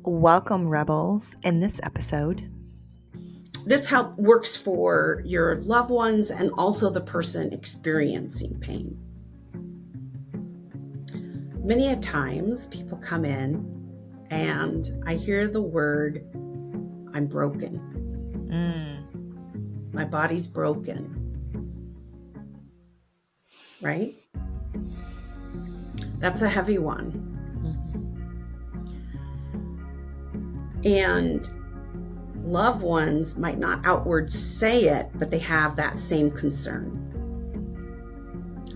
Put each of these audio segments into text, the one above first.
Welcome, Rebels. In this episode, this help works for your loved ones and also the person experiencing pain. Many a times people come in and I hear the word, I'm broken. My body's broken. Right? That's a heavy one. And loved ones might not outward say it, but they have that same concern.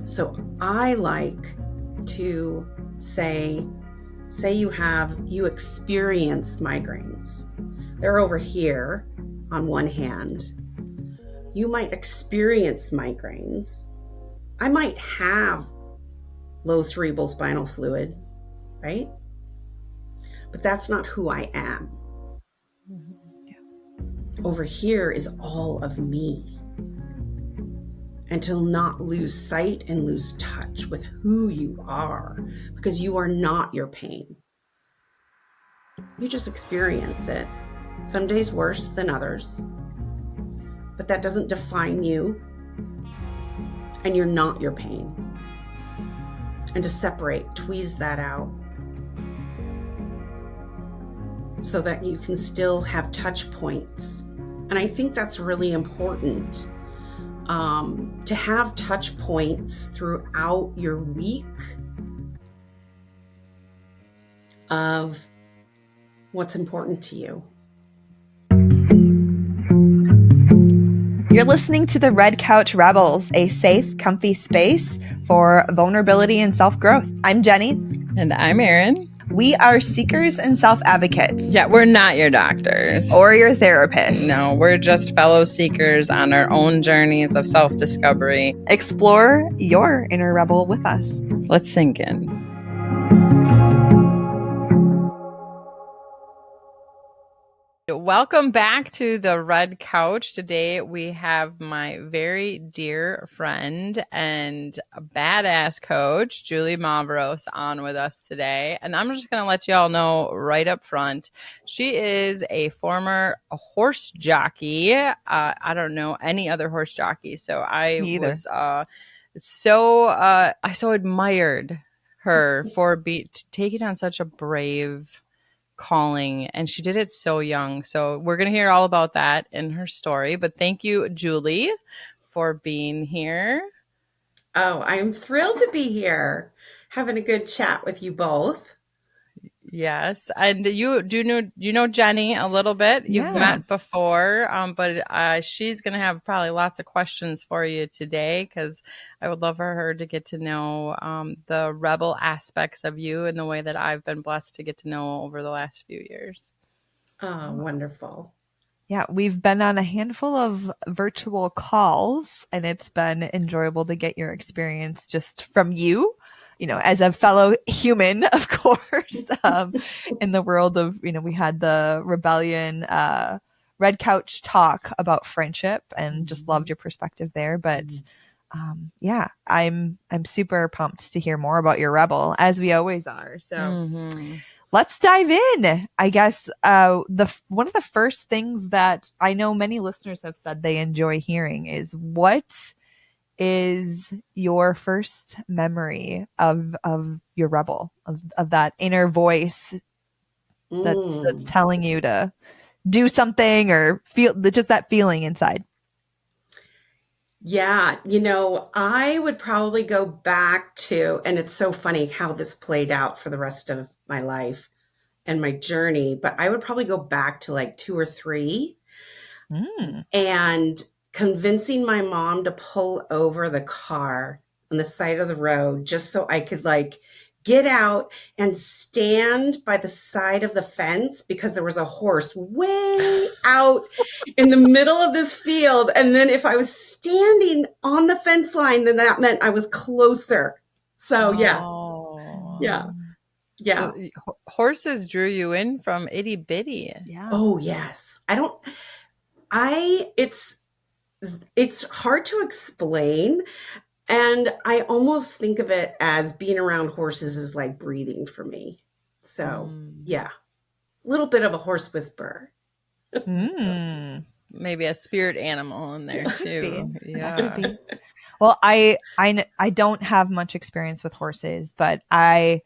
So I like to say you experience migraines. They're over here on one hand. You might experience migraines. I might have low cerebral spinal fluid, right? But that's not who I am. Over here is all of me. And to not lose sight and lose touch with who you are, because you are not your pain. You just experience it. Some days worse than others. But that doesn't define you. And you're not your pain. And to separate, tweeze that out, so that you can still have touch points. And I think that's really important, to have touch points throughout your week of what's important to you. you're listening to the Red Couch Rebels, a safe, comfy space for vulnerability and self-growth. I'm Jenny. And I'm Erin. We are seekers and self-advocates. Yeah, we're not your doctors. Or your therapists. No, we're just fellow seekers on our own journeys of self-discovery. Explore your inner rebel with us. Let's sink in. Welcome back to the Red Couch. Today we have my very dear friend and badass coach, Julie Mavros, on with us today. And I'm just going to let you all know right up front, she is a former horse jockey. I don't know any other horse jockey. So I so admired her for taking on such a brave calling, and she did it so young. So we're going to hear all about that in her story. But thank you, Julie, for being here. Oh, I'm thrilled to be here, having a good chat with you both. Yes, and you know Jenny a little bit. You've met before, but she's going to have probably lots of questions for you today, because I would love for her to get to know the rebel aspects of you in the way that I've been blessed to get to know over the last few years. Oh, wonderful. Yeah, we've been on a handful of virtual calls, and it's been enjoyable to get your experience just from you, as a fellow human, of course, in the world of, we had the Rebellion Red Couch talk about friendship, and just loved your perspective there. But yeah, I'm super pumped to hear more about your rebel, as we always are. So let's dive in. I guess one of the first things that I know many listeners have said they enjoy hearing is, what is your first memory of your rebel, of that inner voice that's telling you to do something, or feel just that feeling inside? Yeah, I would probably go back to, and it's so funny how this played out for the rest of my life and my journey, but I would probably go back to like 2 or 3 and convincing my mom to pull over the car on the side of the road just so I could get out and stand by the side of the fence, because there was a horse way out in the middle of this field. And then if I was standing on the fence line, then that meant I was closer. So yeah. So horses drew you in from itty bitty. Yeah. Oh yes. It's hard to explain. And I almost think of it as being around horses is like breathing for me. So yeah. little bit of a horse whisperer. Mm, Maybe a spirit animal in there could be. too. It could Yeah. be. Well, I don't have much experience with horses, but I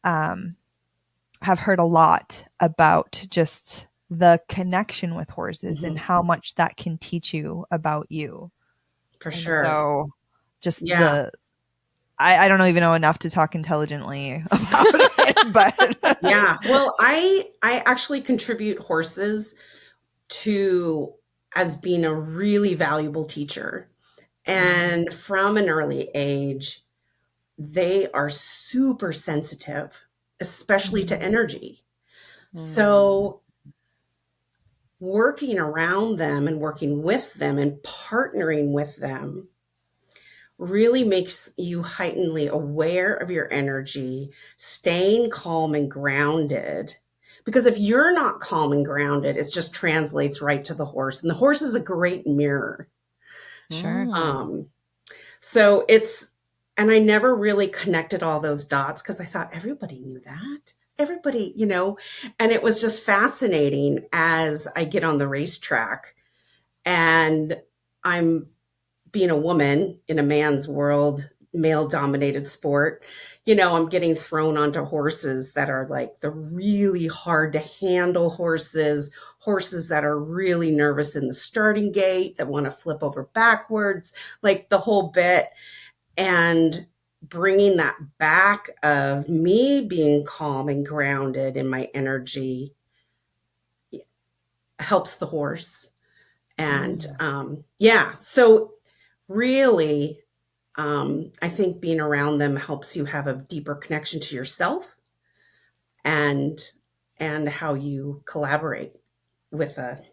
um have heard a lot about just the connection with horses and Hmm. how much that can teach you about you. For And sure. so just Yeah. I don't even know enough to talk intelligently about it, but Yeah. Well, I actually contribute horses to as being a really valuable teacher. Mm, And from an early age, they are super sensitive, especially to mm, energy. Mm. So working around them and working with them and partnering with them really makes you heightenedly aware of your energy, staying calm and grounded. Because if you're not calm and grounded, it just translates right to the horse. And the horse is a great mirror. sure. Mm. Um, so it's, and I never really connected all those dots because I thought everybody knew that. Everybody, and it was just fascinating as I get on the racetrack and I'm being a woman in a man's world, male dominated sport, I'm getting thrown onto horses that are like the really hard to handle horses that are really nervous in the starting gate, that want to flip over backwards, like the whole bit. And bringing that back of me being calm and grounded in my energy helps the horse. And Mm. yeah, so really, I think being around them helps you have a deeper connection to yourself and how you collaborate with a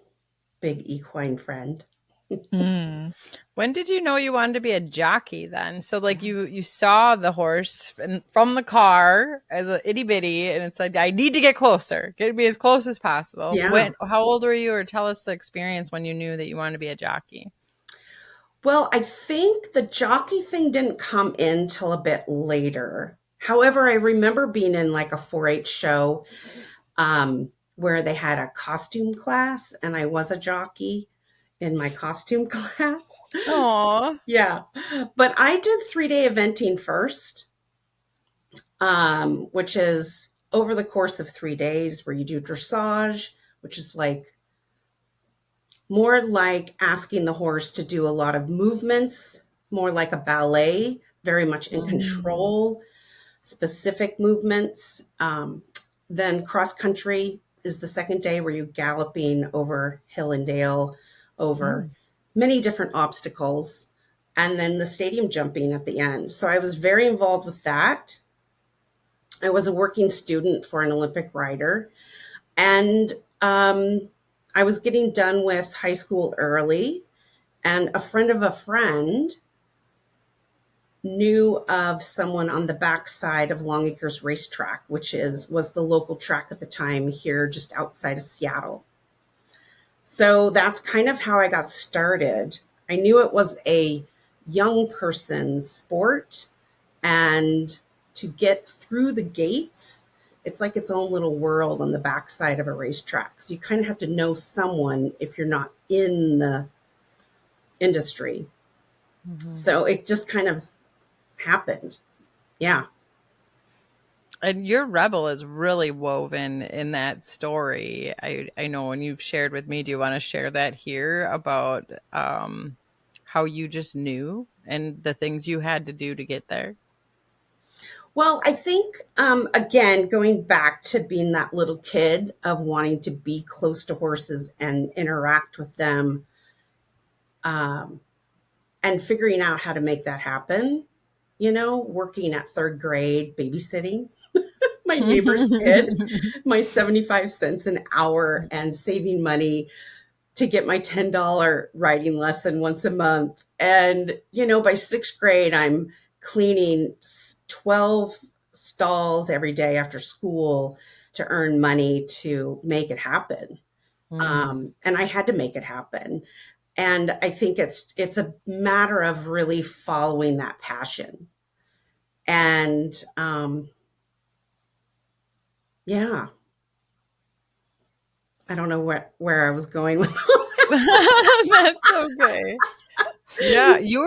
big equine friend. Mm. When did you know you wanted to be a jockey then? So like you saw the horse from the car as a itty bitty and it's like I need to get closer. Get to be as close as possible. Yeah. When how old were you, or tell us the experience when you knew that you wanted to be a jockey? Well, I think the jockey thing didn't come in till a bit later. However, I remember being in like a 4-H show where they had a costume class and I was a jockey in my costume class. Oh. Yeah. But I did 3-day eventing first, which is over the course of 3 days where you do dressage, which is like more like asking the horse to do a lot of movements, more like a ballet, very much in Mm. control, specific movements. Then cross country is the second day where you're galloping over hill and dale, over Mm. many different obstacles, and then the stadium jumping at the end. So I was very involved with that. I was a working student for an Olympic rider, and I was getting done with high school early, and a friend of a friend knew of someone on the backside of Long Acres Racetrack, which was the local track at the time here just outside of Seattle. So that's kind of how I got started. I knew it was a young person's sport, and to get through the gates, it's like its own little world on the backside of a racetrack. So you kind of have to know someone if you're not in the industry. Mhm. So it just kind of happened. Yeah. And your rebel is really woven in that story. I know, when you've shared with me, do you want to share that here about how you just knew and the things you had to do to get there? Well, I think, again, going back to being that little kid of wanting to be close to horses and interact with them, um, and figuring out how to make that happen, working at third grade, babysitting my neighbor's kid, my 75 cents an hour, and saving money to get my $10 writing lesson once a month. And, by sixth grade, I'm cleaning 12 stalls every day after school to earn money to make it happen. Mm. And I had to make it happen. And I think it's a matter of really following that passion. And yeah, I don't know where I was going with That's okay. Yeah, you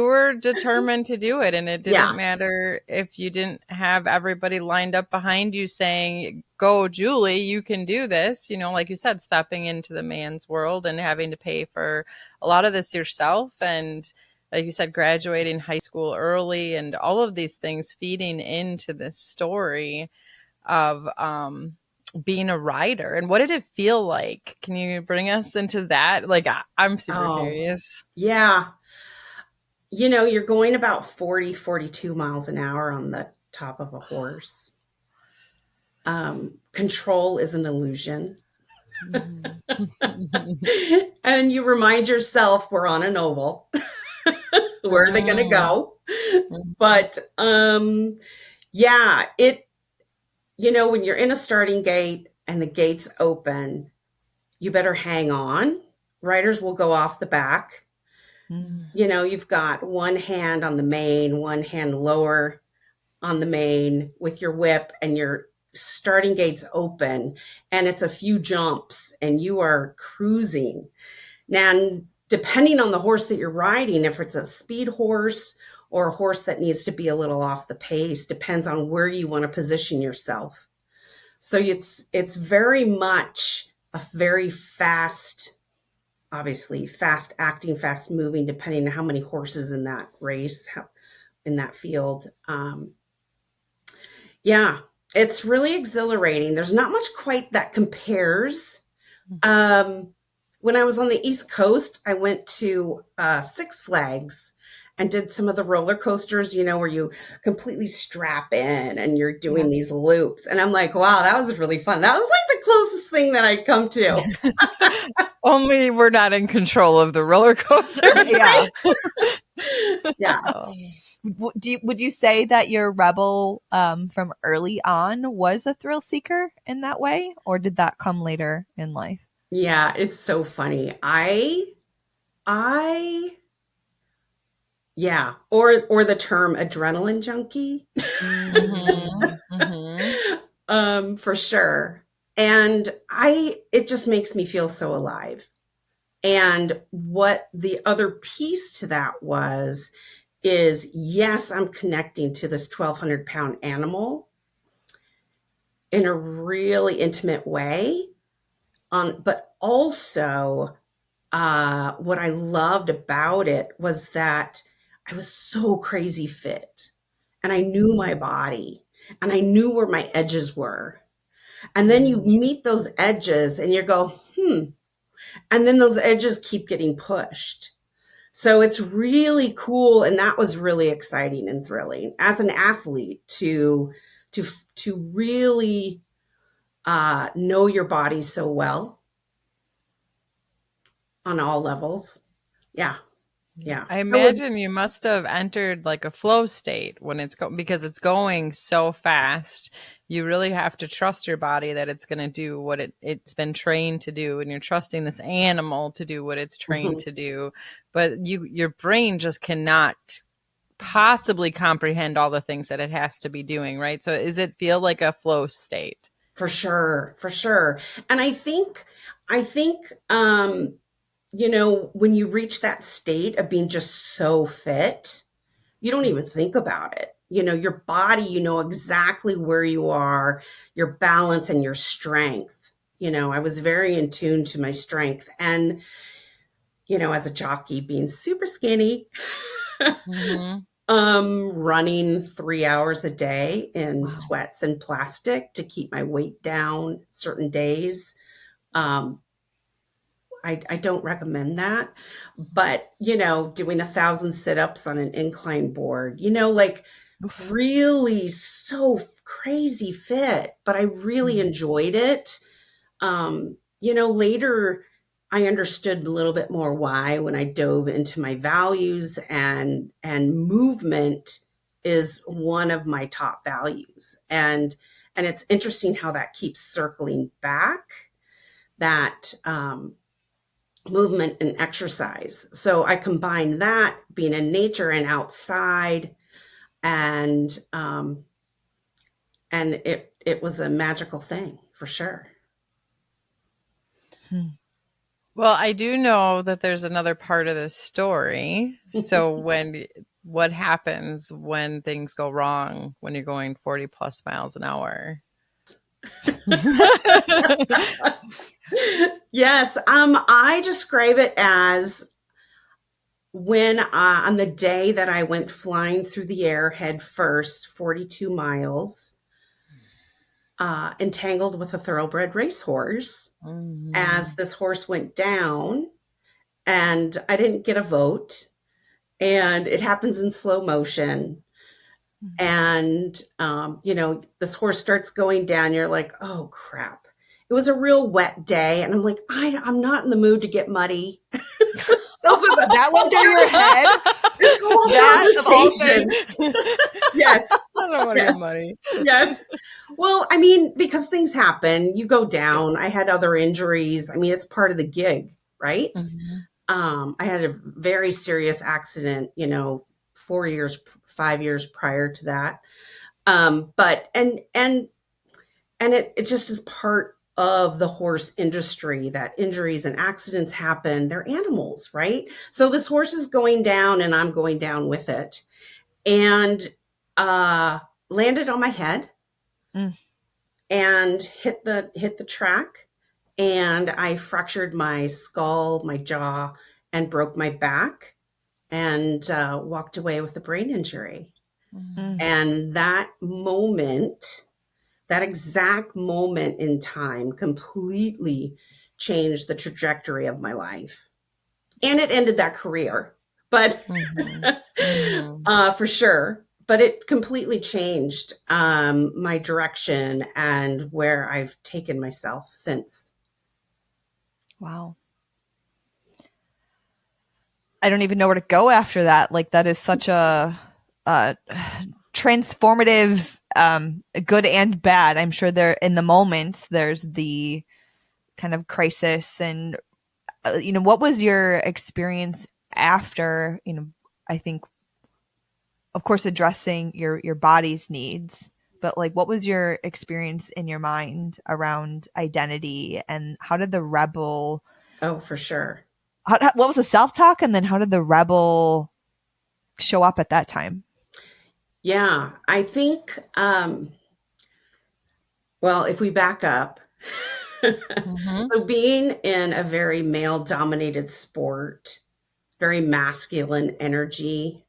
were determined to do it, and it didn't Yeah. matter if you didn't have everybody lined up behind you saying, "Go, Julie, you can do this." Like you said, stepping into the man's world and having to pay for a lot of this yourself, and like you said, graduating high school early, and all of these things feeding into this story of being a rider. And what did it feel like? Can you bring us into that? Like, I'm super Oh, curious. yeah. You're going about 40, 42 miles an hour on the top of a horse. Control is an illusion. Mhm. And you remind yourself we're on an oval. Where are they going to Mm. go? But yeah, when you're in a starting gate and the gates open, you better hang on. Riders will go off the back. Mm. You've got one hand on the mane, one hand lower on the mane with your whip, and your starting gates open, and it's a few jumps and you are cruising. Now, depending on the horse that you're riding, if it's a speed horse or a horse that needs to be a little off the pace, depends on where you want to position yourself. So it's very much a very fast, obviously fast acting, fast moving, depending on how many horses in that race, in that field. Yeah, it's really exhilarating. There's not much quite that compares. Um, when I was on the East Coast, I went to Six Flags and did some of the roller coasters, where you completely strap in and you're Yeah. doing these loops. And I'm like, wow, that was really fun. That was like the closest thing that I'd come to. Only we're not in control of the roller coasters, Yeah. right? Yeah. Oh. Would you say that your rebel from early on was a thrill seeker in that way, or did that come later in life? Yeah, it's so funny. I yeah, or the term adrenaline junkie. Mm-hmm. Mm-hmm. For sure. And it just makes me feel so alive. And what the other piece to that was is, yes, I'm connecting to this 1,200-pound animal in a really intimate way. But also, what I loved about it was that I was so crazy fit, and I knew my body, and I knew where my edges were. And then you meet those edges and you go, and then those edges keep getting pushed. So it's really cool, and that was really exciting and thrilling as an athlete to to really know your body so well on all levels. Yeah, yeah. I So it was imagine you must have entered like a flow state when because it's going so fast. You really have to trust your body that it's going to do what it's been trained to do, and you're trusting this animal to do what it's trained mhm, to do. But your brain just cannot possibly comprehend all the things that it has to be doing, right? So is it feel like a flow state? for sure, for sure. And I think when you reach that state of being just so fit, you don't even think about it. Your body, exactly where you are, your balance and your strength. I was very in tune to my strength. And, as a jockey, being super skinny, Mm-hmm. running 3 hours a day in Wow. sweats and plastic to keep my weight down certain days. Um, I don't recommend that. But, doing 1,000 sit-ups on an incline board, like Oof. really so crazy fit, but I really Mm. enjoyed it. Later I understood a little bit more why when I dove into my values, and movement is one of my top values. And it's interesting how that keeps circling back, that movement and exercise. So I combine that being in nature and outside, and it was a magical thing for sure. Well, I do know that there's another part of this story. So what happens when things go wrong when you're going 40 plus miles an hour? Yes, I describe it as when on the day that I went flying through the air head first, 42 miles, entangled with a thoroughbred racehorse, as Mhm. this horse went down, and I didn't get a vote, and it happens in slow motion. And this horse starts going down. You're like, oh crap. It was a real wet day, and I'm like, I'm not in the mood to get muddy. Those are the That went through your head? this whole That of all things? conversation. Yes, I don't want to get yes, money. yes. Well, I mean, because things happen, you go down. I had other injuries. I mean, it's part of the gig, right? Mhm. I had a very serious accident, 4 years, 5 years prior to that. But and it just is part of the horse industry that injuries and accidents happen. They're animals, right? So this horse is going down and I'm going down with it, and uh landed on my head Mm. and hit the track, and I fractured my skull, my jaw, and broke my back, and walked away with a brain injury. Mm. And that exact moment in time completely changed the trajectory of my life. And it ended that career, but Mhm. Mhm. for sure. But it completely changed my direction and where I've taken myself since. Wow. I don't even know where to go after that. Like that is such a transformative, good and bad. I'm sure there in the moment there's the kind of crisis and what was your experience after, I think of course addressing your body's needs, but like what was your experience in your mind around identity, and how did the rebel Oh, for sure. what was the self-talk, and then how did the rebel show up at that time? Yeah, I think, well, if we back up, Mhm. so being in a very male dominated sport, very masculine energy,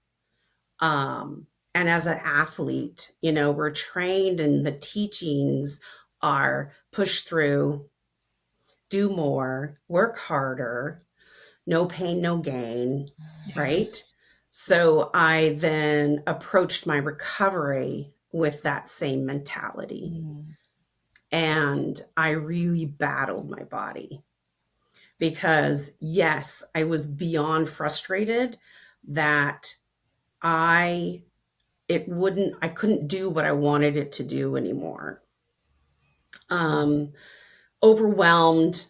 and as an athlete, we're trained and the teachings are push through, do more, work harder, no pain, no gain, Yeah. right? So I then approached my recovery with that same mentality. Mm. And I really battled my body because, yes, I was beyond frustrated that I I couldn't do what I wanted it to do anymore. Um, Overwhelmed,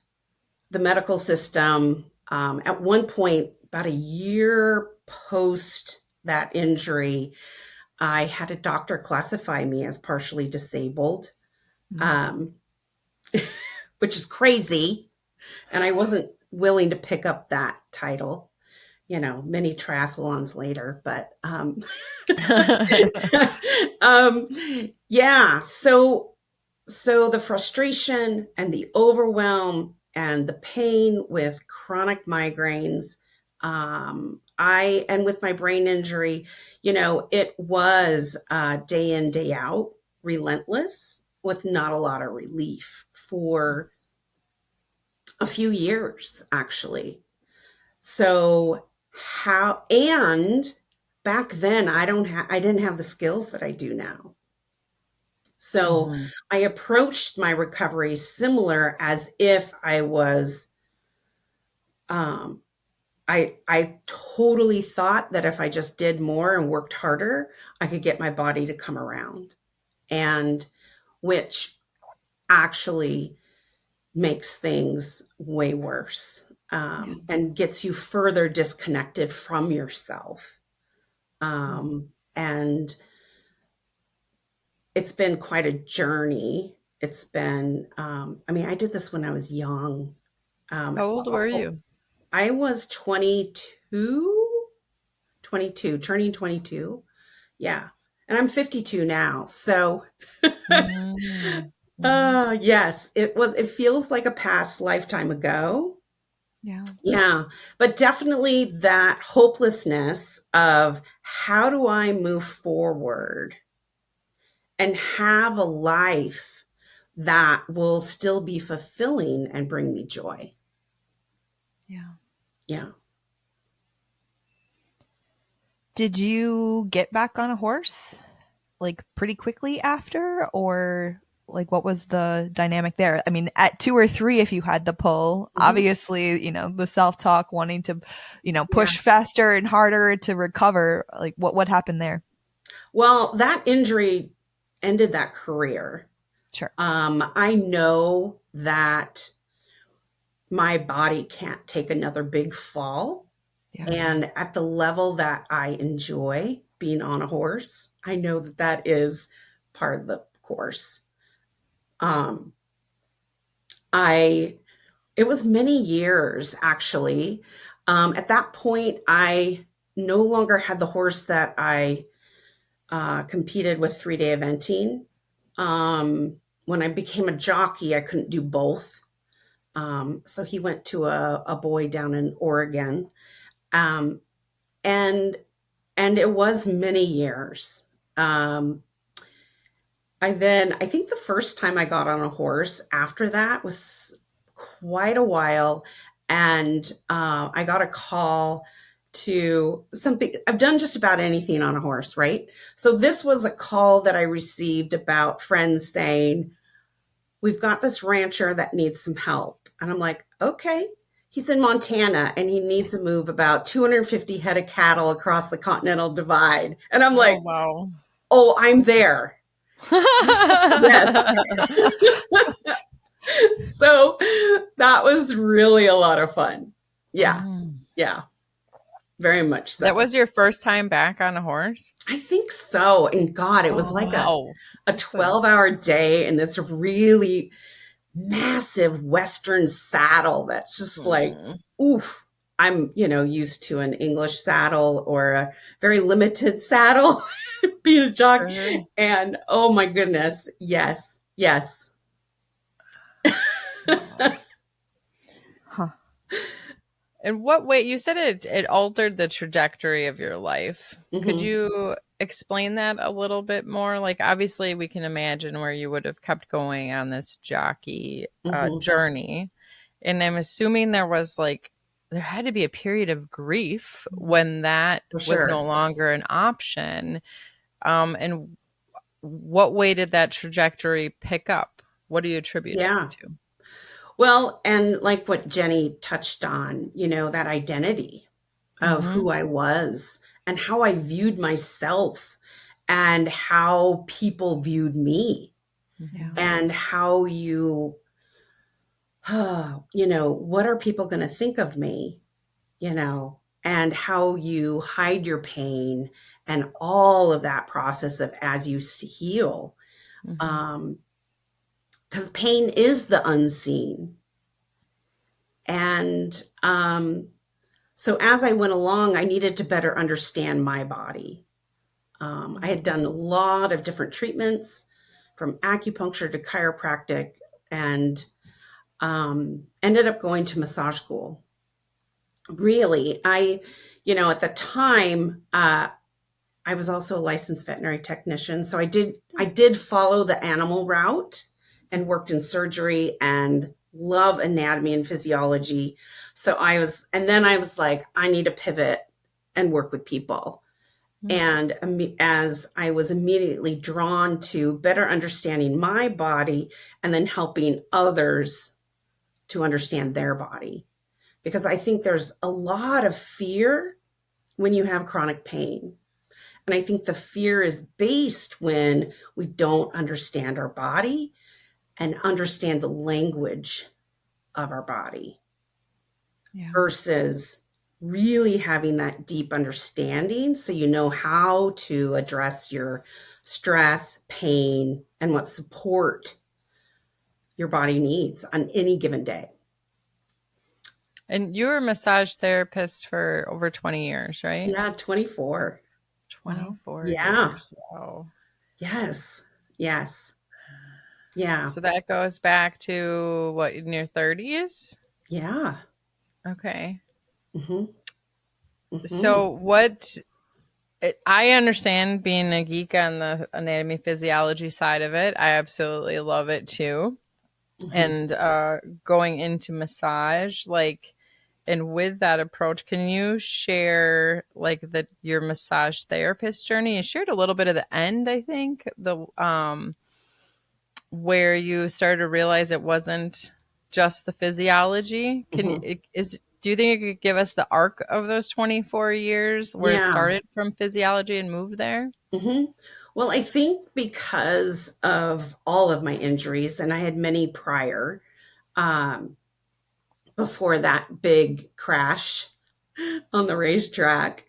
the medical system. At one point, about a year post that injury, I had a doctor classify me as partially disabled, Mm. um, which is crazy. And I wasn't willing to pick up that title, many triathlons later. But um, yeah, so the frustration and the overwhelm and the pain with chronic migraines, I and with my brain injury, it was day in, day out, relentless, with not a lot of relief for a few years, actually. So how and back then I didn't have the skills that I do now. So Mhm. I approached my recovery similar as if I was, um, I totally thought that if I just did more and worked harder, I could get my body to come around, and which actually makes things way worse, Yeah. and gets you further disconnected from yourself. And it's been quite a journey. It's been, I mean, I did this when I was young. How old were you? I was 22, 22, turning 22. Yeah. And I'm 52 now. So, Mm, mhm. yes, it feels like a past lifetime ago. Yeah. Yeah. But definitely that hopelessness of how do I move forward and have a life that will still be fulfilling and bring me joy. Yeah. Yeah. Did you get back on a horse like pretty quickly after, or like what was the dynamic there? I mean, at 2 or 3, if you had the pull, Mhm. obviously, the self-talk wanting to, Yeah. push faster and harder to recover. Like what happened there? Well, that injury ended that career. Sure. I know that my body can't take another big fall. Yeah. And at the level that I enjoy being on a horse, I know that that is part of the course. Um, I It was many years actually. At that point, I no longer had the horse that I competed with 3 day eventing. When I became a jockey, I couldn't do both. So he went to a boy down in Oregon. Um, and and it was many years. Um, I think the first time I got on a horse after that was quite a while. And I got a call to something. I've done just about anything on a horse, right? So this was a call that I received about friends saying, we've got this rancher that needs some help. And I'm like, okay. He's in Montana and he needs to move about 250 head of cattle across the Continental Divide. And I'm Oh, like, wow. oh, I'm there. Yes. So that was really a lot of fun. Yeah. Mm. Yeah. Very much That so. was your first time back on a horse? I think so. And God, it was Oh, like wow. a That's a 12-hour day in this really massive Western saddle that's just like, mm, oof. I'm, used to an English saddle or a very limited saddle being a sure. jockey. And oh my goodness. Yes. Yes. Wow. Huh. In what way you said it altered the trajectory of your life. Could Hmm. you explain that a little bit more? Like obviously we can imagine where you would have kept going on this jockey Hmm. journey. And I'm assuming there had to be a period of grief when that For was no sure. longer an option. And what way did that trajectory pick up? What do you attribute it Yeah. to? Well, and like what Jenny touched on, that identity of Mm-hmm. who I was and how I viewed myself and how people viewed me Mm-hmm. Yeah. and how what are people going to think of me, and how you hide your pain and all of that process of as you heal. Mm-hmm. Um, because pain is the unseen. And so as I went along, I needed to better understand my body. I had done a lot of different treatments from acupuncture to chiropractic and ended up going to massage school. Really, at the time, I was also a licensed veterinary technician. So I did follow the animal route and worked in surgery and love anatomy and physiology. And then I was like, I need to pivot and work with people. And as I was immediately drawn to better understanding my body and then helping others to understand their body, because I think there's a lot of fear when you have chronic pain. And I think the fear is based when we don't understand our body and understand the language of our body Yeah. versus really having that deep understanding so you know how to address your stress, pain, and what support your body needs on any given day. And you were a massage therapist for over 20 years, right? Yeah, 24. Wow. 24 Yeah. years. Wow. Yes. Yes. Yeah. So that goes back to what, in your 30s? Yeah. Okay. Hmm. Hmm. So I understand being a geek on the anatomy physiology side of it. I absolutely love it too. Hmm. And going into massage, like, and with that approach, can you share like your massage therapist journey? You shared a little bit of the end, I think, the where you started to realize it wasn't just the physiology. Hmm. Do you think you could give us the arc of those 24 years where it Yeah. started from physiology and moved there? Hmm. Well, I think because of all of my injuries, and I had many prior, um, before that big crash on the racetrack,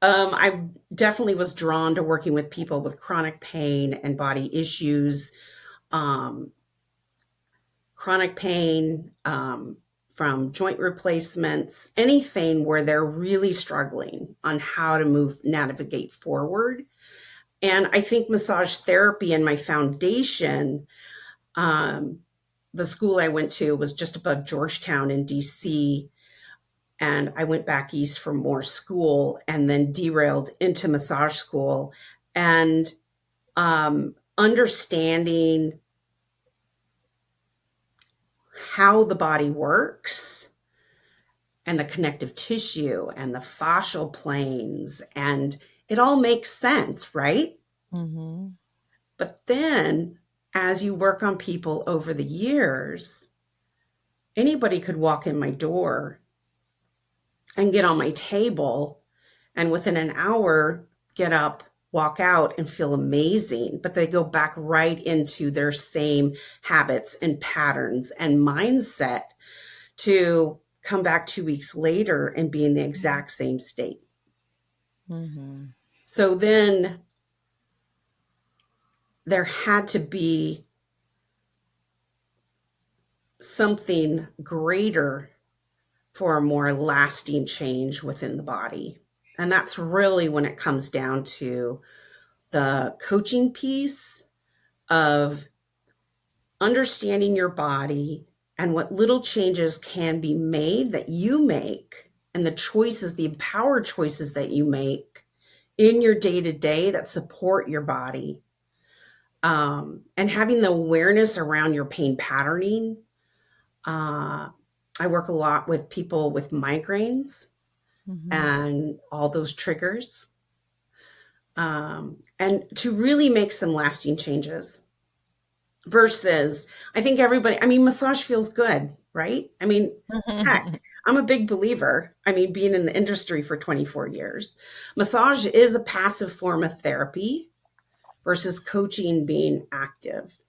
I definitely was drawn to working with people with chronic pain and body issues, um, chronic pain, from joint replacements, anything where they're really struggling on how to navigate forward. And I think massage therapy and my foundation, um, the school I went to was just above Georgetown in DC. And I went back east for more school and then derailed into massage school. And understanding how the body works and the connective tissue and the fascial planes, and it all makes sense, right? Mm-hmm. But then as you work on people over the years, anybody could walk in my door and get on my table and within an hour get up, walk out and feel amazing, but they go back right into their same habits and patterns and mindset to come back 2 weeks later and be in the exact same state. Mm-hmm. So then there had to be something greater for a more lasting change within the body. And that's really when it comes down to the coaching piece of understanding your body and what little changes can be made that you make, and the choices, the empowered choices that you make in your day to day that support your body. And having the awareness around your pain patterning. I work a lot with people with migraines Mm-hmm. and all those triggers, and to really make some lasting changes versus, I think everybody, I mean, massage feels good, right? I mean, heck, I'm a big believer. I mean, being in the industry for 24 years, massage is a passive form of therapy versus coaching being active.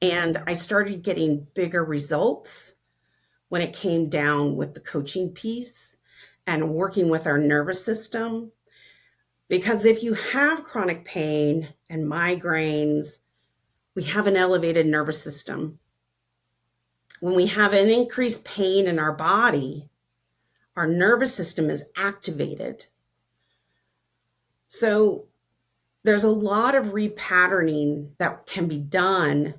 And I started getting bigger results when it came down with the coaching piece and working with our nervous system. Because if you have chronic pain and migraines, we have an elevated nervous system. When we have an increased pain in our body, our nervous system is activated. So there's a lot of repatterning that can be done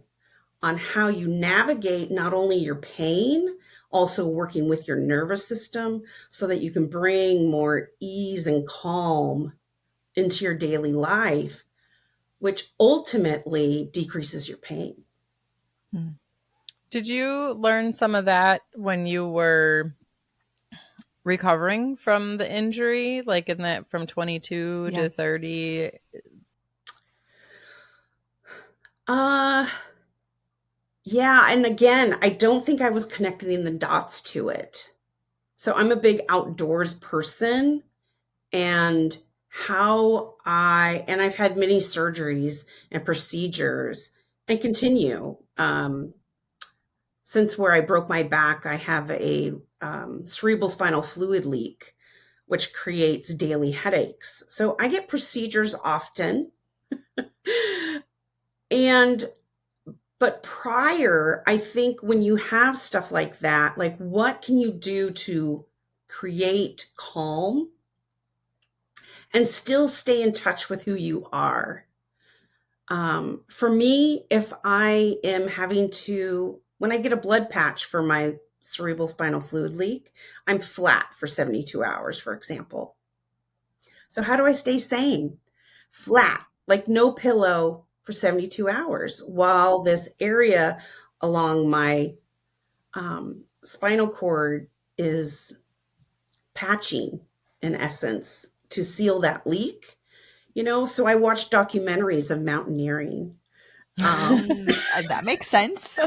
on how you navigate not only your pain, also working with your nervous system so that you can bring more ease and calm into your daily life, which ultimately decreases your pain. Hmm. Did you learn some of that when you were recovering from the injury, like in that from 22 Yeah. to 30? Uh yeah, and again, I don't think I was connecting the dots to it. So I'm a big outdoors person, and I've had many surgeries and procedures and continue. Since where I broke my back, I have a cerebral spinal fluid leak, which creates daily headaches. So I get procedures often. And But prior, I think when you have stuff like that, like what can you do to create calm and still stay in touch with who you are? For me, if I am having to, when I get a blood patch for my cerebral spinal fluid leak, I'm flat for 72 hours, for example. So, how do I stay sane? Flat, like no pillow for 72 hours, while this area along my spinal cord is patching, in essence, to seal that leak. So I watch documentaries of mountaineering. That makes sense.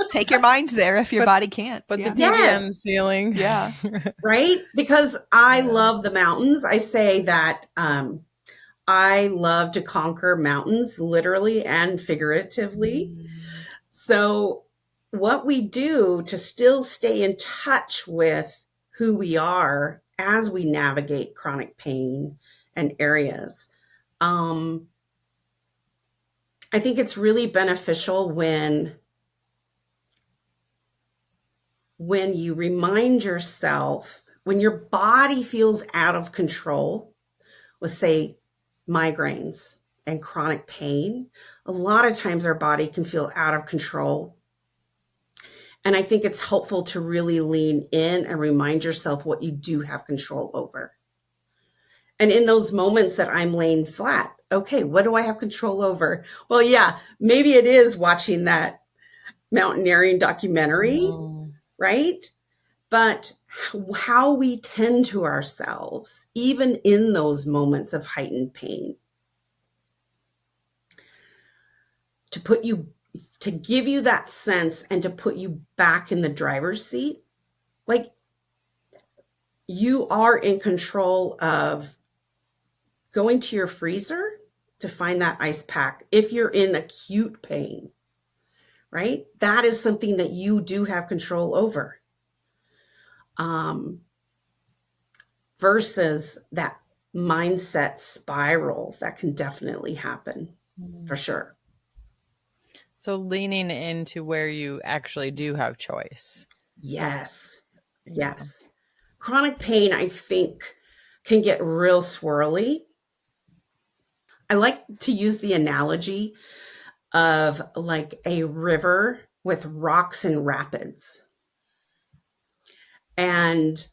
Take your mind there if your body can't. But the Yeah. TV on the Yes, ceiling. Yeah. right? Because I Yeah. love the mountains. I say that I love to conquer mountains, literally and figuratively. So, what we do to still stay in touch with who we are as we navigate chronic pain and areas, I think it's really beneficial when you remind yourself, when your body feels out of control with, say, migraines and chronic pain. A lot of times our body can feel out of control. And I think it's helpful to really lean in and remind yourself what you do have control over. And in those moments that I'm laying flat, okay, what do I have control over? Well, yeah, maybe it is watching that mountaineering documentary, right? But how we tend to ourselves, even in those moments of heightened pain, to give you that sense and to put you back in the driver's seat, like you are in control of going to your freezer to find that ice pack if you're in acute pain, right? That is something that you do have control over. Versus that mindset spiral that can definitely happen for sure. So leaning into where you actually do have choice. Yes. Yeah. Yes. Chronic pain, I think, can get real swirly. I like to use the analogy of like a river with rocks and rapids. And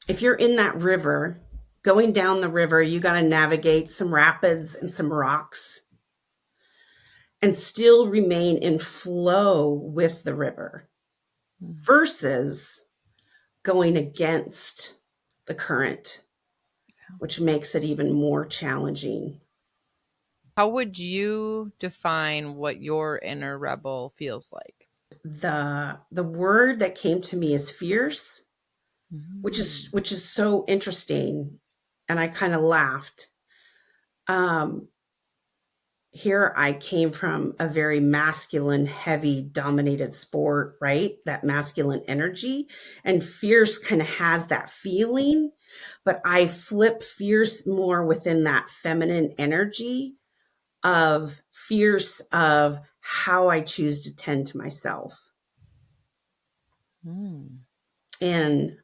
if you're in that river, going down the river, you got to navigate some rapids and some rocks and still remain in flow with the river versus going against the current, which makes it even more challenging. How would you define what your inner rebel feels like? The word that came to me is fierce, which is so interesting, and I kind of laughed. Here I came from a very masculine, heavy, dominated sport, right? That masculine energy, and fierce kind of has that feeling, but I flip fierce more within that feminine energy of fierce of how I choose to tend to myself and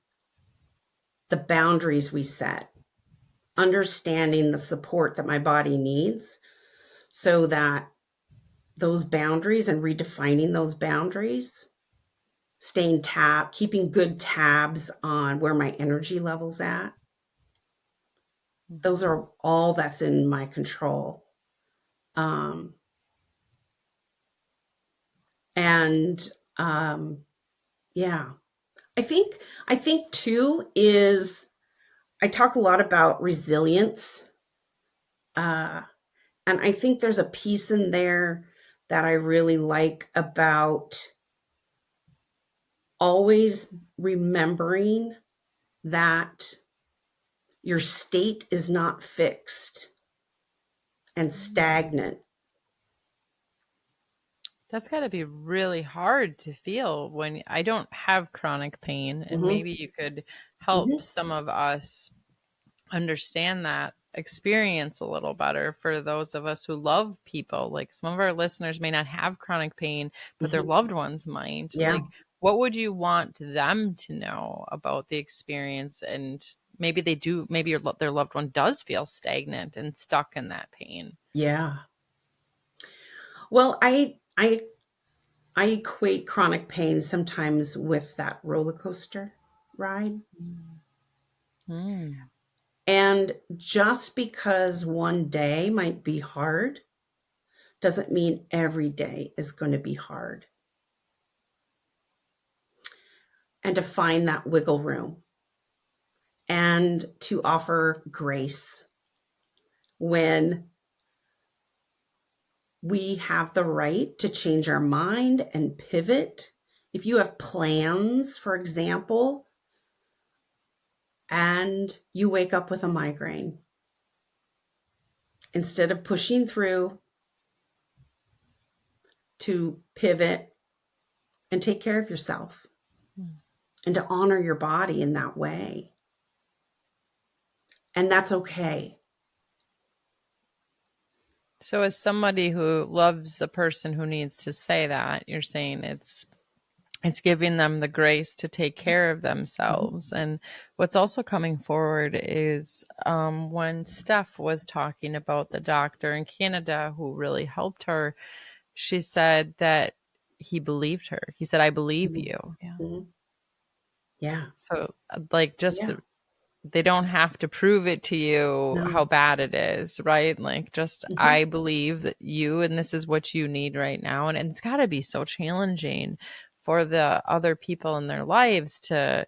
the boundaries we set, understanding the support that my body needs so that those boundaries and redefining those boundaries, keeping good tabs on where my energy level's at. Those are all that's in my control. And yeah, I think too is I talk a lot about resilience. And I think there's a piece in there that I really like about always remembering that your state is not fixed and stagnant. That's got to be really hard to feel when I don't have chronic pain. And Mm-hmm. maybe you could help Mm-hmm. some of us understand that experience a little better for those of us who love people. Like some of our listeners may not have chronic pain, but their loved ones might. Yeah. Like, what would you want them to know about the experience? And maybe they do, maybe their loved one does feel stagnant and stuck in that pain. Yeah. Well, I equate chronic pain sometimes with that roller coaster ride. Mm. And just because one day might be hard doesn't mean every day is going to be hard. And to find that wiggle room and to offer grace when we have the right to change our mind and pivot. If you have plans, for example, and you wake up with a migraine, instead of pushing through to pivot and take care of yourself and to honor your body in that way. And that's okay. So as somebody who loves the person who needs to say that, you're saying it's giving them the grace to take care of themselves. And what's also coming forward is when Steph was talking about the doctor in Canada who really helped her, she said that he believed her. He said, I believe you. Yeah. Mhm. Yeah. So like just Yeah. they don't have to prove it to you No. how bad it is, right? Like just Mhm. I believe that you and this is what you need right now. And it's got to be so challenging for the other people in their lives to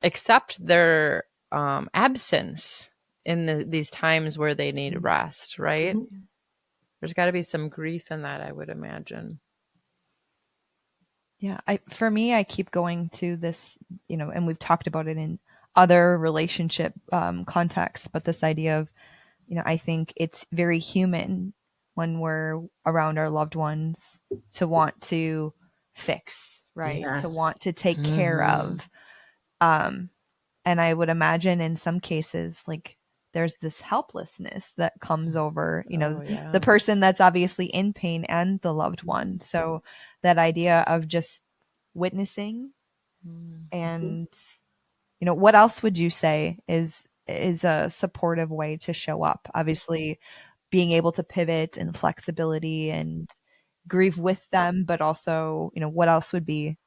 accept their absence in these times where they need rest, right? Mhm. There's got to be some grief in that, I would imagine. Yeah, for me, I keep going to this, and we've talked about it in other relationship contexts, but this idea of, I think it's very human when we're around our loved ones to want to fix, right? To Yes. want to take care Mhm. of. And I would imagine in some cases, like there's this helplessness that comes over, Oh, yeah. the person that's obviously in pain and the loved one. So that idea of just witnessing Mm. and, what else would you say is a supportive way to show up? Obviously, being able to pivot and flexibility and grieve with them, but also, what else would be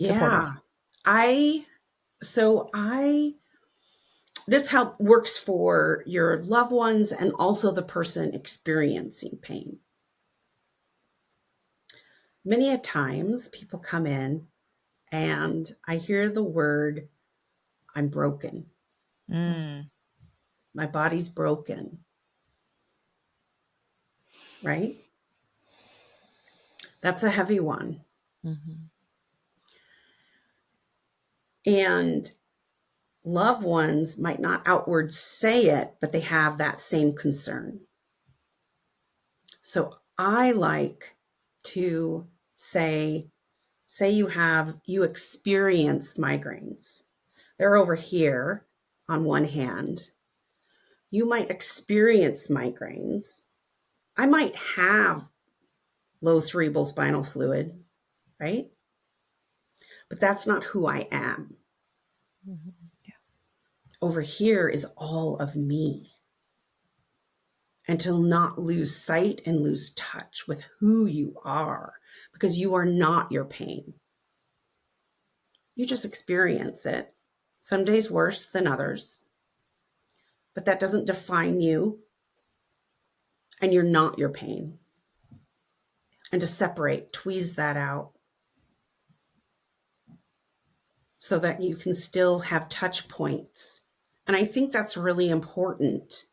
supportive? Yeah. I so I this help works for your loved ones and also the person experiencing pain. Many a times people come in and I hear the word, I'm broken. Mm, My body's broken, right? That's a heavy one. Mhm. And loved ones might not outward say it, but they have that same concern. So I like to say you experience migraines. They're over here on one hand. You might experience migraines. I might have low cerebral spinal fluid, right? But that's not who I am. Mhm. Over here is all of me. And to not lose sight and lose touch with who you are, because you are not your pain. You just experience it. Some days worse than others, but that doesn't define you, and you're not your pain. And to separate, tweeze that out so that you can still have touch points. And I think that's really important,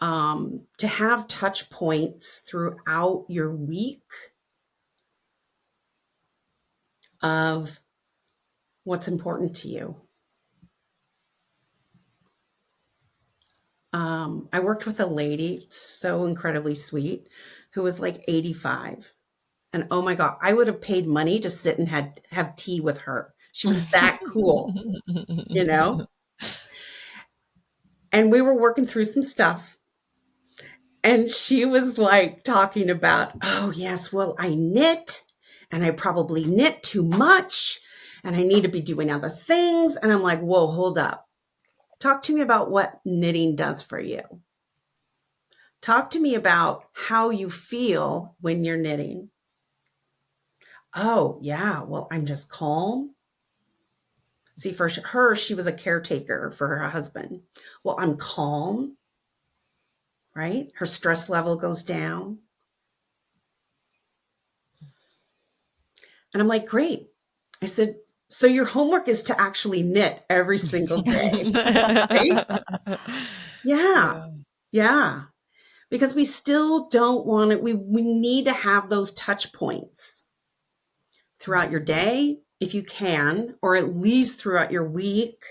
to have touch points throughout your week of what's important to you. I worked with a lady, so incredibly sweet, who was like 85. And oh my God, I would have paid money to sit and have tea with her. She was that cool, you know? And we were working through some stuff. And she was like talking about, oh, yes, well, I knit and I probably knit too much and I need to be doing other things. And I'm like, whoa, hold up. Talk to me about what knitting does for you. Talk to me about how you feel when you're knitting. Oh, yeah, well, I'm just calm. See, for her, she was a caretaker for her husband. Well, I'm calm, right? Her stress level goes down. And I'm like, great. I said, so your homework is to actually knit every single day, right? Yeah. Yeah. Because we still don't want it. We need to have those touch points throughout your day, if you can, or at least throughout your week.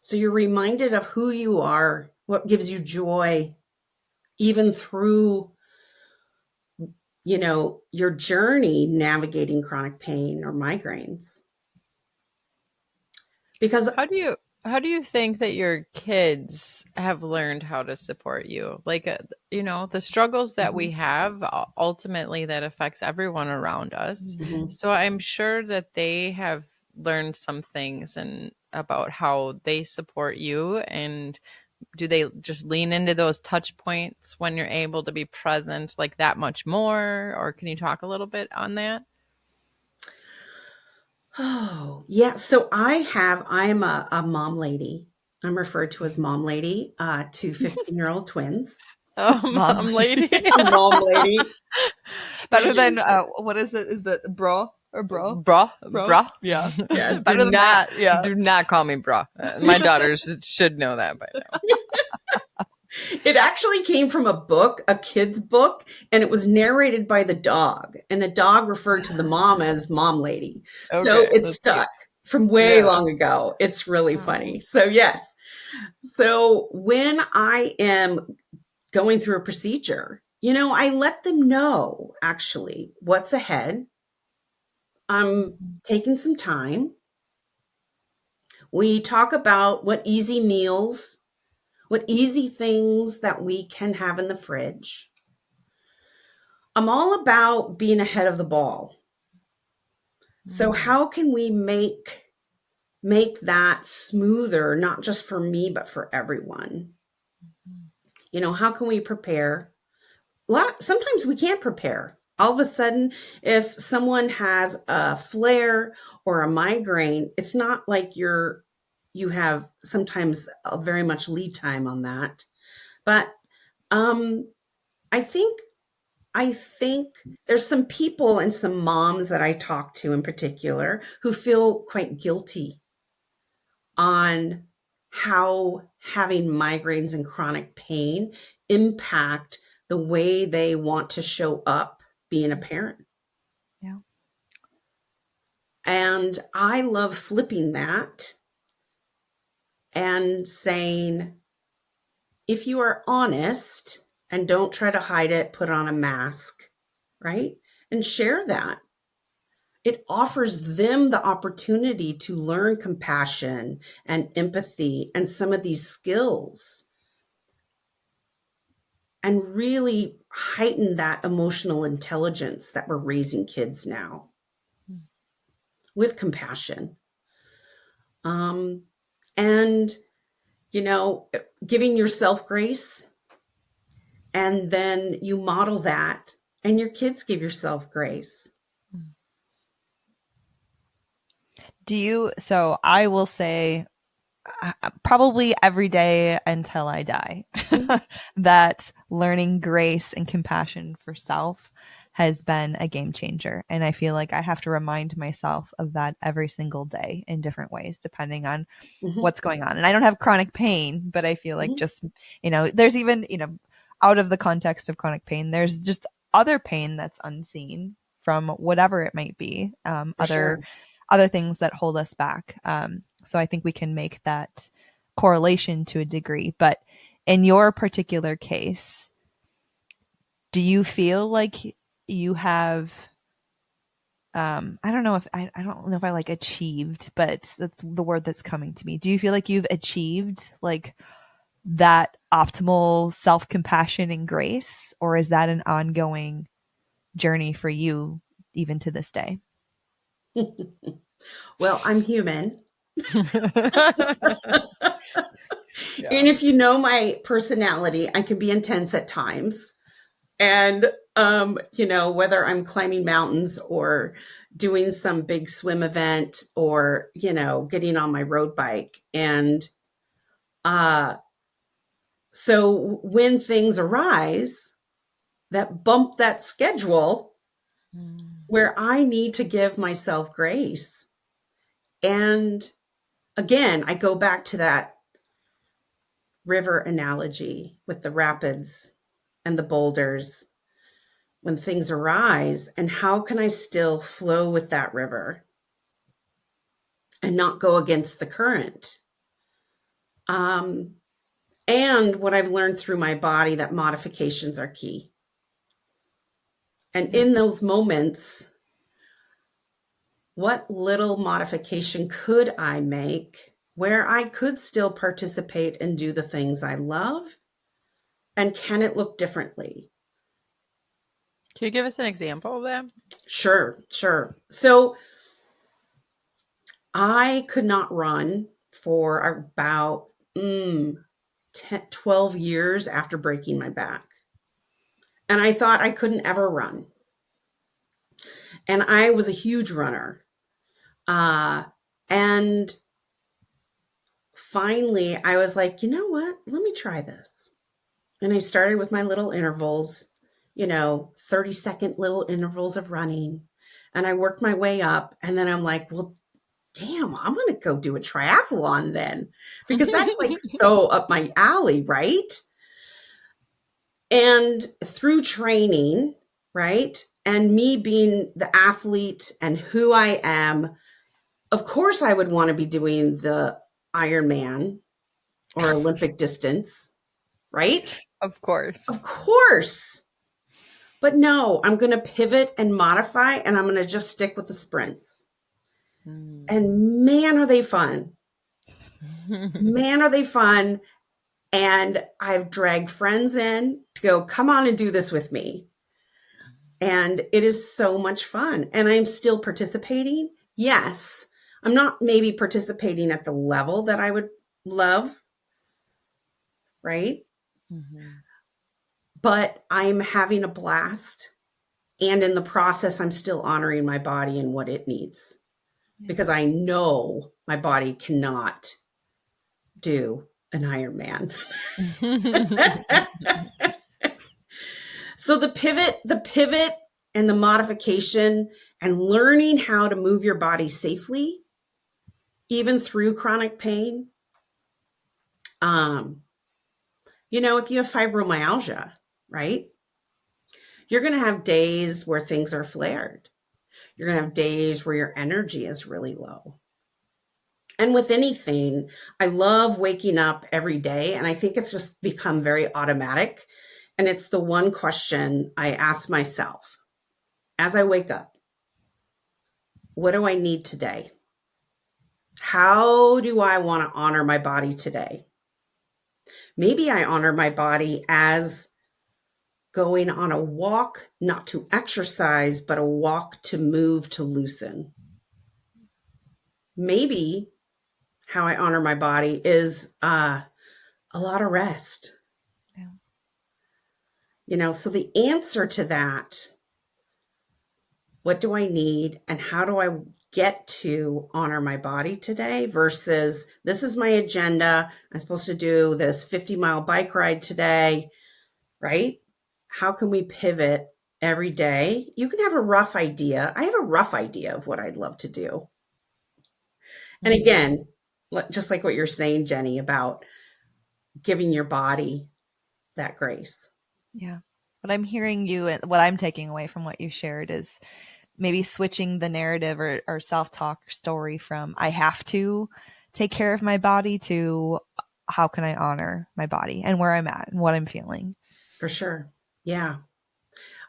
So you're reminded of who you are, what gives you joy, even through, your journey navigating chronic pain or migraines. Because How do you think that your kids have learned how to support you? Like, the struggles that we have ultimately that affects everyone around us. Mhm. So I'm sure that they have learned some things and about how they support you. And do they just lean into those touch points when you're able to be present like that much more? Or can you talk a little bit on that? Oh, yeah. So I am a mom lady. I'm referred to as mom lady to 15-year-old twins. Oh, Mom. mom lady. Mom lady. Better than what is it? Is the bro or bro? Bruh, Bro? bruh. Yeah. Yes. Better than that. Yeah. Do not call me bruh. My daughters should know that by now. It actually came from a book, a kid's book, and it was narrated by the dog. And the dog referred to the mom as mom lady. So Okay, it that's cute. stuck from way Yeah. long ago. It's really Oh. funny. So, yes. So when I am going through a procedure, I let them know actually what's ahead. I'm taking some time. We talk about what easy meals, what easy things that we can have in the fridge. I'm all about being ahead of the ball. So how can we make that smoother, not just for me, but for everyone? How can we prepare? Sometimes we can't prepare. All of a sudden, if someone has a flare or a migraine, it's not like you have sometimes a very much lead time on that. But um, I think I think there's some people and some moms that I talk to in particular who feel quite guilty on how having migraines and chronic pain impact the way they want to show up being a parent. Yeah. And I love flipping that and saying, if you are honest and don't try to hide it, put on a mask, right? And share that. It offers them the opportunity to learn compassion and empathy and some of these skills and really heighten that emotional intelligence that we're raising kids now with compassion. Um, and, giving yourself grace, and then you model that, and your kids give yourself grace. So I will say probably every day until I die that learning grace and compassion for self has been a game changer. And I feel like I have to remind myself of that every single day in different ways, depending on Mhm. what's going on. And I don't have chronic pain, but I feel like Mhm. just, there's even, out of the context of chronic pain, there's just other pain that's unseen from whatever it might be, For sure. other things that hold us back. So I think we can make that correlation to a degree. But in your particular case, do you feel like you have I don't know if I like achieved, but that's the word that's coming to me. Do you feel like you've achieved like that optimal self-compassion and grace, or is that an ongoing journey for you even to this day? Well, I'm human. Yeah. And if you know my personality, I can be intense at times. And, whether I'm climbing mountains or doing some big swim event or, getting on my road bike. And uh, so when things arise that bump that schedule where I need to give myself grace. And again, I go back to that river analogy with the rapids and the boulders when things arise, and how can I still flow with that river and not go against the current? And what I've learned through my body, that modifications are key. And Yeah. in those moments, what little modification could I make where I could still participate and do the things I love? And can it look differently? Can you give us an example of that? Sure, sure. So I could not run for about 10, 12 years after breaking my back. And I thought I couldn't ever run. And I was a huge runner. And finally, I was like, you know what? Let me try this. And I started with my little intervals, 30-second little intervals of running. And I worked my way up. And then I'm like, well, damn, I'm going to go do a triathlon then, because that's like so up my alley, right? And through training, right? And me being the athlete and who I am, of course, I would want to be doing the Ironman or Olympic distance, right? Of course. Of course. But no, I'm going to pivot and modify, and I'm going to just stick with the sprints. And man, are they fun. Man, are they fun. And I've dragged friends in to go, come on and do this with me. And it is so much fun. And I'm still participating. Yes. I'm not maybe participating at the level that I would love, right? But I'm having a blast. And in the process, I'm still honoring my body and what it needs, because I know my body cannot do an Ironman. So the pivot and the modification and learning how to move your body safely, even through chronic pain. If you have fibromyalgia, right? You're going to have days where things are flared. You're going to have days where your energy is really low. And with anything, I love waking up every day. And I think it's just become very automatic. And it's the one question I ask myself as I wake up. What do I need today? How do I want to honor my body today? Maybe I honor my body as going on a walk, not to exercise, but a walk to move, to loosen. Maybe how I honor my body is a lot of rest. Yeah. So the answer to that, what do I need and how do I get to honor my body today versus this is my agenda. I'm supposed to do this 50-mile bike ride today, right? How can we pivot every day? You can have a rough idea. I have a rough idea of what I'd love to do. And again, just like what you're saying, Jenny, about giving your body that grace. Yeah. What I'm hearing you and what I'm taking away from what you shared is maybe switching the narrative or self-talk or story from I have to take care of my body to how can I honor my body and where I'm at and what I'm feeling. For sure. Yeah.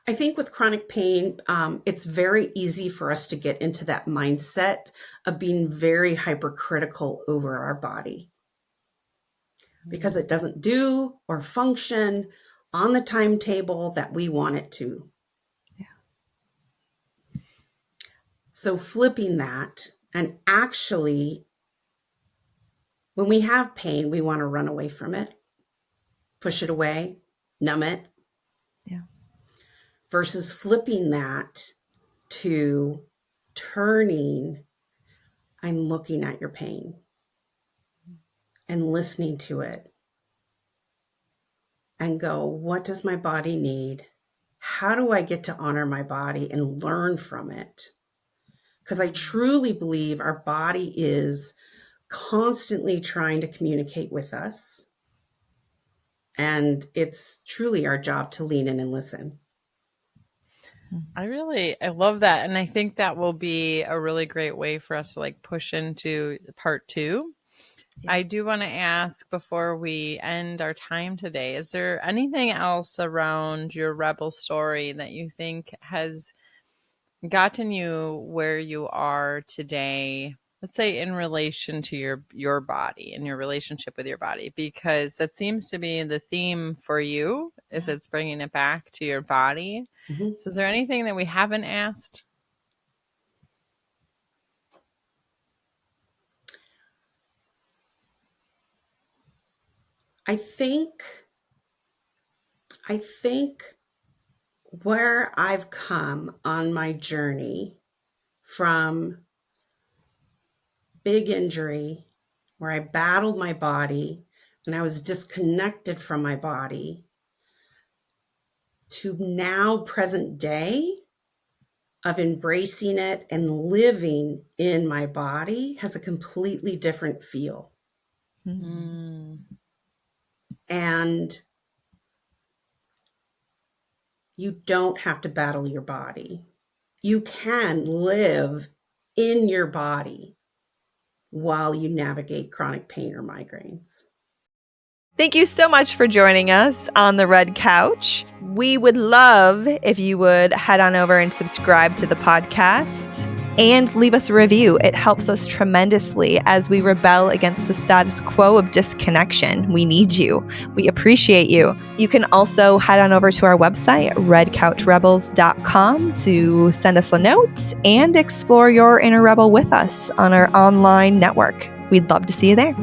I think with chronic pain, it's very easy for us to get into that mindset of being very hypercritical over our body. because it doesn't do or function on the timetable that we want it to. Yeah. So flipping that, and actually, when we have pain, we want to run away from it, push it away, numb it. Yeah. Versus flipping that to turning and looking at your pain and listening to it and go, what does my body need? How do I get to honor my body and learn from it? Because I truly believe our body is constantly trying to communicate with us. And it's truly our job to lean in and listen. I love that. And I think that will be a really great way for us to like push into part 2. Yeah. I do want to ask before we end our time today, is there anything else around your rebel story that you think has gotten you where you are today? Let's say in relation to your body and your relationship with your body, because that seems to be the theme for you, is it's bringing it back to your body. Mm-hmm. So is there anything that we haven't asked? I think where I've come on my journey from big injury, where I battled my body and I was disconnected from my body, to now present day of embracing it and living in my body has a completely different feel. Mm-hmm. And you don't have to battle your body. You can live in your body while you navigate chronic pain or migraines. Thank you so much for joining us on the Red Couch. We would love if you would head on over and subscribe to the podcast and leave us a review. It helps us tremendously as we rebel against the status quo of disconnection. We need you. We appreciate you. You can also head on over to our website, redcouchrebels.com, to send us a note and explore your inner rebel with us on our online network. We'd love to see you there.